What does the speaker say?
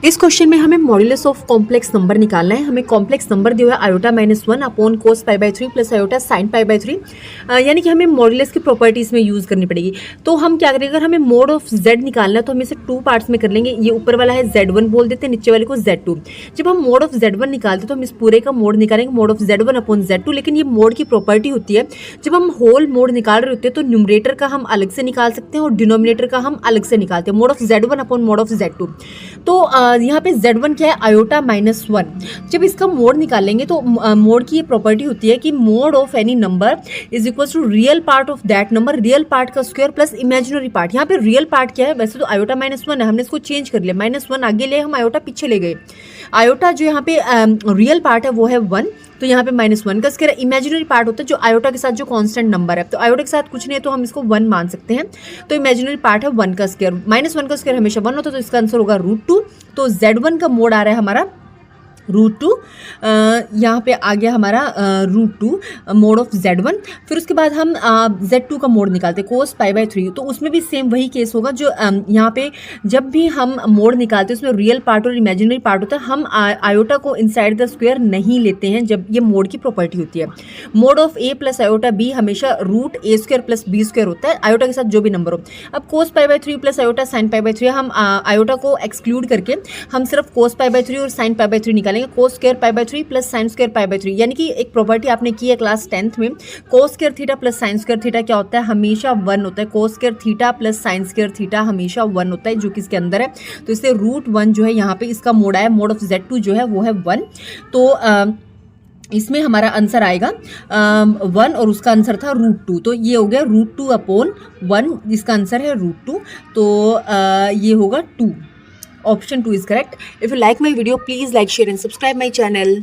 इस क्वेश्चन में हमें मॉड्यूलस ऑफ कॉम्प्लेक्स नंबर निकालना है। हमें कॉम्प्लेक्स नंबर दिया हुआ है iota -1 upon cos π/3 plus iota sine π/3, यानी कि हमें मॉड्यूलस की प्रॉपर्टीज में यूज करनी पड़ेगी। तो हम क्या करेंगे, अगर हमें मोड ऑफ z निकालना है तो हम इसे 2 पार्ट्स में कर लेंगे। ये ऊपर वाला है z1 बोल देते हैं, नीचे वाले को z2। जब हम मोड ऑफ z1 निकालते हैं तो हम इस पूरे का मोड निकालेंगे, mode of z1 upon z2। लेकिन ये मोड की प्रॉपर्टी होती है, जब हम होल मोड निकाल रहे होते हैं तो न्यूमरेटर का हम अलग से निकाल सकते हैं और डिनोमिनेटर का हम अलग से निकालते हैं, mode of z1 upon mode of z2। तो यहाँ पे z1 क्या है, आयोटा -1। जब इसका मोड निकालेंगे तो मोड की ये प्रॉपर्टी होती है कि mode of any number is equal to real part of that number, real part का स्क्वायर प्लस इमेजिनरी पार्ट। यहाँ पे रियल पार्ट क्या है, वैसे तो आयोटा -1 है, हमने इसको चेंज कर लिया, -1 आगे ले, हम आयोटा पीछे ले गए। आयोटा जो यहाँ पे रियल पार्ट है वो है 1, तो यहाँ पे -1 का स्क्वायर। इमेजिनरी पार्ट होता है जो आयोटा के साथ जो कांस्टेंट नंबर है, तो आयोटा के साथ कुछ नहीं है तो हम इसको 1 मान सकते हैं। तो इमेजिनरी पार्ट है 1 का स्क्वायर, -1 का स्क्वायर हमेशा 1 होता है, तो इसका आंसर होगा √2। तो z1 का मोड आ रहा है हमारा √2, यहाँ पे आ गया हमारा √2 मोड ऑफ z1। फिर उसके बाद हम z2 का मोड निकालते हैं कोस π/3, तो उसमें भी सेम वही केस होगा जो यहाँ पे जब भी हम मोड निकालते हैं उसमें रियल पार्ट और इमेजिनरी पार्ट होता है, हम आयोटा को इनसाइड द स्क्वायर नहीं लेते हैं जब ये मोड की प्रॉपर्टी होती है। Mode of a plus iota b हमेशा √a² प्लस b² होता है, आयोटा के साथ जो भी नंबर हो। अब कोस π/3 प्लस आयोटा साइन π/3, हम आयोटा को एक्सक्लूड करके हम सिर्फ कोस π/3 और साइन π/3 निकालेंगे, cos square π/3 plus sine square π/3। यानी कि एक प्रॉपर्टी आपने की है क्लास 10th में, cos square theta plus sine square theta क्या होता है, हमेशा 1 होता है। Cos square theta plus sine square theta हमेशा 1 होता है, जो कि इसके अंदर है। तो इससे √1 जो है यहाँ पे इसका मोड आया, मोड ऑफ z2 जो है वो है 1। तो इसमें हमारा आंसर आएगा 1 और उसका आंसर था √2, तो ये हो गया √2 अपॉन 1, इसका आंसर है √2। तो ये होगा 2, option 2 is correct. If you like my video please like, share and subscribe my channel.